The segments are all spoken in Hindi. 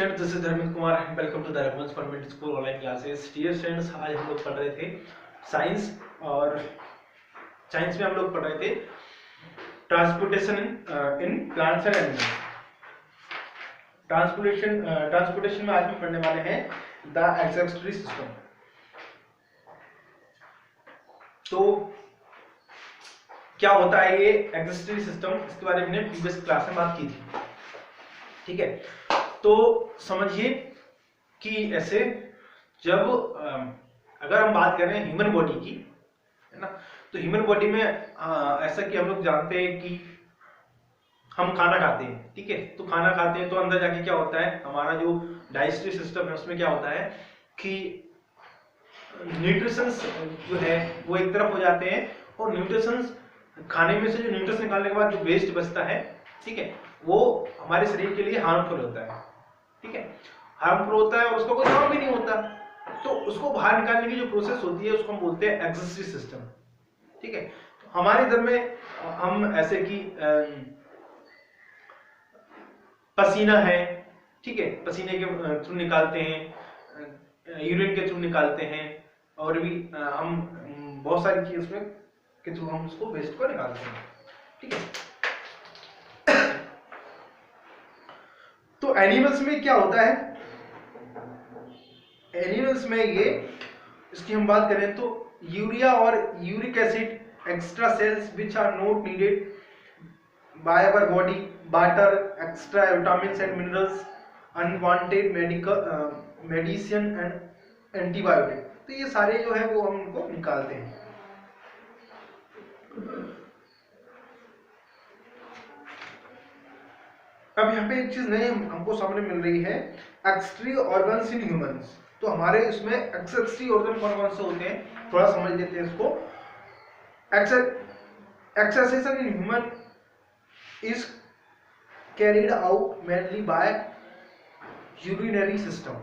Student, this is Dharmendra Kumar and welcome to the Raghuvansh convent school online classes. Dear students, आज हम लोग पढ़ रहे थे साइंस, और साइंस में हम लोग पढ़ रहे थे transportation in plants and animals. Transportation में आज हम पढ़ने वाले हैं द एक्सेसरी सिस्टम। तो क्या होता है ये एक्सेसरी सिस्टम, इसके बारे में हमने प्रीवियस क्लास में बात की थी। ठीक है, तो समझिए कि ऐसे जब अगर हम बात करें ह्यूमन बॉडी की, है ना, तो ह्यूमन बॉडी में ऐसा कि हम लोग जानते हैं कि हम खाना खाते हैं। ठीक है, तो खाना खाते हैं तो अंदर जाके क्या होता है, हमारा जो डाइजेस्टिव सिस्टम है उसमें क्या होता है कि न्यूट्रिशंस जो है वो एक तरफ हो जाते हैं, और न्यूट्रिशंस खाने में से जो न्यूट्रिशन निकालने के बाद जो वेस्ट बचता है, ठीक है, वो हमारे शरीर के लिए हार्मफुल होता है। ठीक है, हार्मफुल होता है और उसका कोई काम भी नहीं होता, तो उसको बाहर निकालने की जो प्रोसेस होती है उसको हम बोलते हैं एक्सेसरी सिस्टम। ठीक है, तो हमारे इधर में हम ऐसे कि पसीना है, ठीक है, पसीने के थ्रू निकालते हैं, यूरिन के थ्रू निकालते हैं, और भी हम बहुत सारी चीज उसमें के थ्रू हम उसको वेस्ट को निकालते हैं। ठीक है, तो एनिमल्स में क्या होता है, एनिमल्स में ये इसकी हम बात करें तो यूरिया और uric acid extra cells which are not needed by our body, water, extra vitamins and minerals, unwanted medicine and antibiotic. तो ये सारे जो है वो हम उनको निकालते हैं। अब यहाँ पे एक चीज नई हमको सामने मिल रही है, एक्सेसरी ऑर्गन्स इन ह्यूमंस। तो हमारे इसमें एक्सेसरी ऑर्गन कौन कौन से होते हैं, थोड़ा समझ लेते हैं इसको। Excretion in human is carried out mainly by urinary system.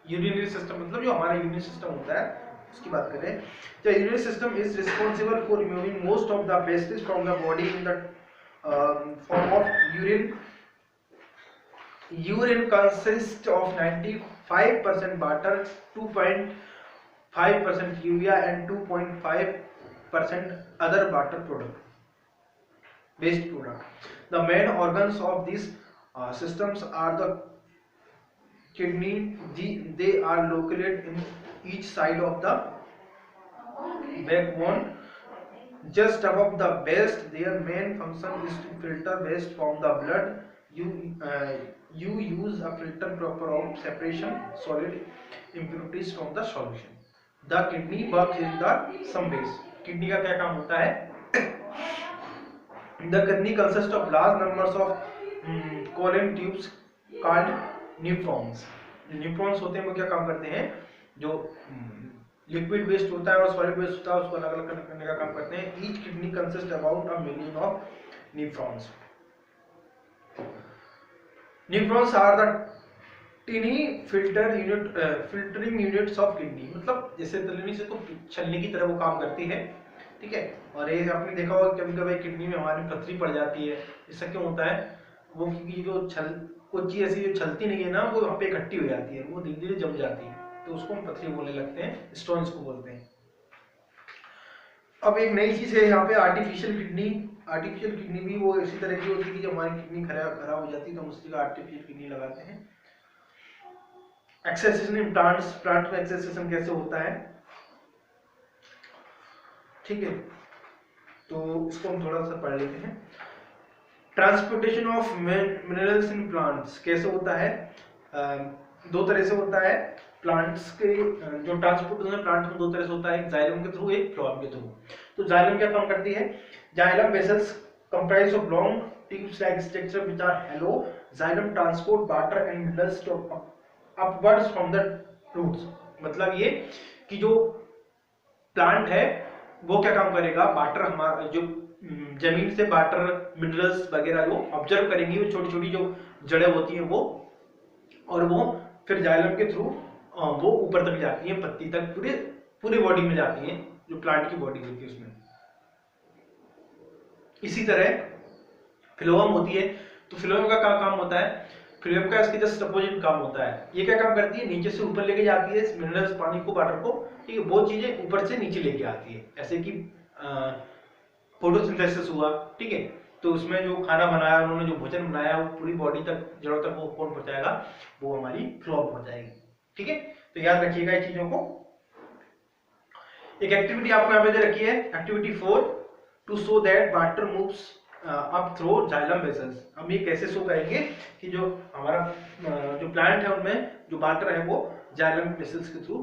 Urinary system मतलब जो हमारा यूरिनरी सिस्टम होता है उसकी बात करें तो urinary system is responsible for removing most of the wastage from the body in the form of urine. Urine consists of 95% water, 2.5% urea and 2.5% other water product, waste product. The main organs of these systems are the kidney. They are located in each side of the backbone. Just above the breast, their main function is to filter waste from the blood. You use a filter proper of separation solid impurities from the solution. The kidney works in the some ways. Kidney का क्या काम होता है? The kidney consists of large numbers of colon tubes called nephrons. Nephrons होते हैं वो क्या काम करते हैं, जो लिक्विड वेस्ट होता है और सॉलिड वेस्ट होता है उसको अलग अलग करने का काम करते हैं। Each kidney consist about a million of nephrons. Nephrons are the tiny filtering units of kidney. मतलब जैसे तलनी से तो छलनी की तरह वो काम करती है। ठीक है, और ये आपने देखा होगा कभी कभी किडनी में हमारी पथरी पड़ जाती है। इससे क्यों होता है, वो क्योंकि जो कुछ चीज ऐसी जो छलती नहीं है ना, वो वहाँ पे इकट्ठी हो जाती है, वो धीरे धीरे जम जाती है, तो उसको हम पथरी बोलने लगते हैं, स्टोन्स को बोलते हैं। अब एक नई चीज है यहाँ पे आर्टिफिशियल किडनी। आर्टिफिशियल किडनी भी वो इसी तरह की होती है कि जब हमारी किडनी खराब हो जाती है तो हम उसकी आर्टिफिशियल किडनी लगाते हैं। एक्सेसेशन इन प्लांट्स, प्लांट में एक्सेसेशन कैसे होता है, ठीक है, तो इसको हम थोड़ा सा पढ़ लेते हैं। Transportation of minerals in plants कैसे होता है, दो तरह से होता है। प्लांट्स के जो ट्रांसपोर्टेशन है प्लांट में दो तरह से होता है, एक जाइलम के थ्रू, एक फ्लोएम के थ्रू। तो जाइलम क्या काम करती है, xylem vessels comprise of long tubes like structure which are hollow. Xylem transport water and minerals to upwards from the roots. मतलब ये कि जो प्लांट है वो क्या काम करेगा, वाटर, हमारा जो जमीन से वाटर मिनरल्स वगैरह जो ऑब्जर्व करेंगी, वो छोटी छोटी जो जड़ें होती हैं वो, और वो फिर जाइलम के थ्रू वो ऊपर तक जाती हैं, पत्ती तक, पूरे बॉडी में जाती हैं, जो प्लांट की बॉडी होती है उसमें। इसी तरह फ्लोएम होती है, तो फ्लोएम का क्या काम होता है, फ्लूएम का इसके जस्ट अपोजिट काम होता है। ये क्या काम करती है, नीचे से ऊपर लेके जाती है मिनरल्स, पानी को, वाटर को, ठीक है, वो चीजें ऊपर से नीचे लेके आती है। ऐसे कि फोटोसिंथेसिस हुआ, ठीक है, तो उसमें जो खाना बनाया उन्होंने, जो भोजन बनाया, वो पूरी बॉडी तक, जड़ों तक वो कौन पहुंचाएगा, वो हमारी फ्लोएम पहुंचाएगी, ठीक है। तो याद रखिएगा इन चीजों को। एक एक्टिविटी आपको यहाँ पे दे रखी है, activity 4, to show that water moves up through xylem vessels. हम ये कैसे शो करेंगे कि जो हमारा जो प्लांट है उनमें जो वाटर है वो जाइलम वेसल्स के थ्रू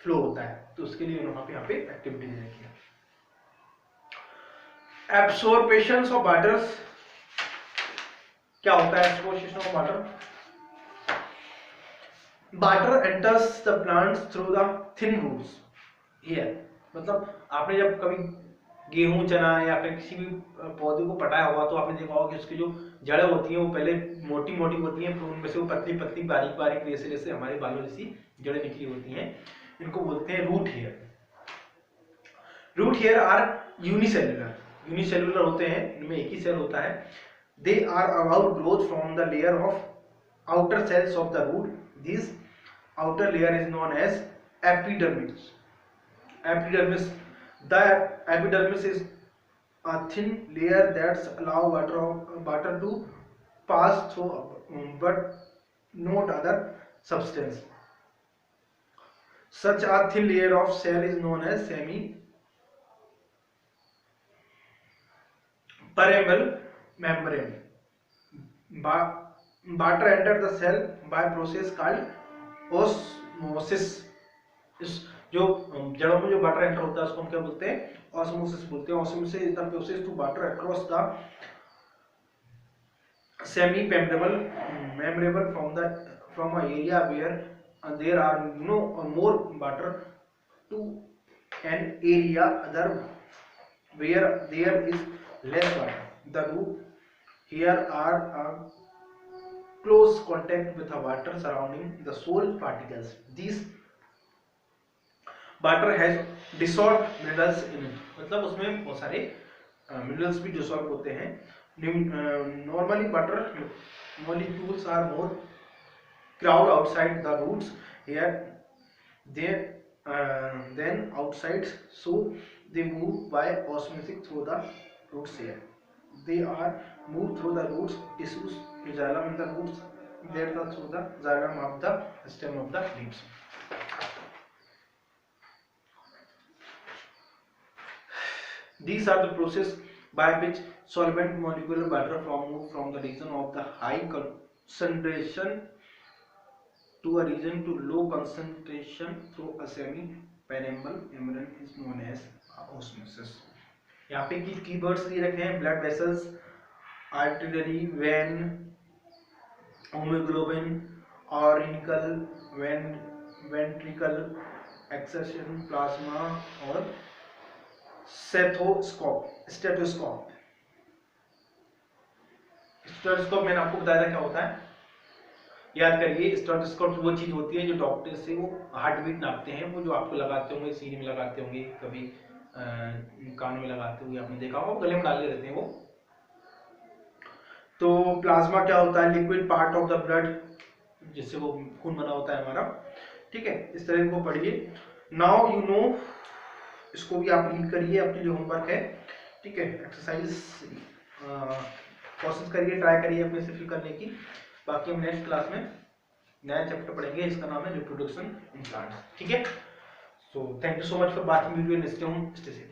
फ्लो होता है। तो उसके लिए उन्होंने यहाँ पे एक्टिविटी दे रखी है। एब्सॉर्प्शन ऑफ वाटर, क्या होता है absorption of water? Water enters the plants through the thin roots here. मतलब आपने जब कभी गेहूं, चना या फिर किसी भी पौधे को पटाया होगा तो आपने देखा होगा कि उसकी जो जड़ें होती हैं वो पहले मोटी मोटी होती हैं, फिर उनमें से वो पतली पतली बारीक बारीक रेसे रेसे हमारे बालों जैसी जड़ें निकली होती हैं। इनको बोलते हैं root hair. Root hair are unicellular, unicellular होते हैं, इनमें एक ही सेल होता है। They are about growth from the layer of outer cells of the root. This outer layer is known as epidermis. Epidermis. The epidermis is a thin layer that allow water to pass through, but not other substance. Such a thin layer of cell is known as semi-permeable membrane. Water enter the cell by process called osmosis. जो जड़ों में जो वाटर एंटर होता है उसको हम क्या बोलते हैं, ऑस्मोसिस बोलते हैं। Osmosis is the process to water across the semi permeable membrane from a area where there are no more water to an area other where there is less water. The root hair are close contact with the water surrounding the soil particles. These water has dissolve minerals in it, मतलब उसमें बहुत सारे मिनरल्स भी डिसॉल्व होते हैं। Normally water molecules are more crowd outside the roots here then outside, so they move by osmosis through the roots here. They are move through the roots tissues to xylem in the roots, there through the xylem of the stem of the leaves. These are the process by which solvent molecular water move from the region of the high concentration to a region to low concentration through a semi-permeable membrane is known as osmosis. यहाँ पे की कीवर्ड्स दिए रखे हैं, blood vessels, artery vein, haemoglobin, auricle, ventricle, excretion, plasma और स्टेथोस्कोप। स्टेथोस्कोप मैंने आपको बताया था क्या होता है, याद करिए। स्टेथोस्कोप वो चीज होती है जो डॉक्टर से वो हार्ट बीट नापते हैं, वो जो आपको लगाते होंगे, सीने में लगाते होंगे, कभी कान में लगाते होंगे, आपने देखा होगा, गले में डाले रहते हैं वो। तो प्लाज्मा क्या होता है, liquid part of the blood, जिससे वो खून बना होता है हमारा, ठीक है। इस तरह को पढ़िए। नाउ यू नो, इसको भी आप रीड करिए, अपने जो होमवर्क है, ठीक है। एक्सरसाइज कोशिश करिए, ट्राई करिए अपने से फिल करने की। बाकी हम नेक्स्ट क्लास में नया चैप्टर पढ़ेंगे, इसका नाम है रिप्रोडक्शन इन प्लांट्स, ठीक है। So thank you so much for watching video and stay home, stay safe.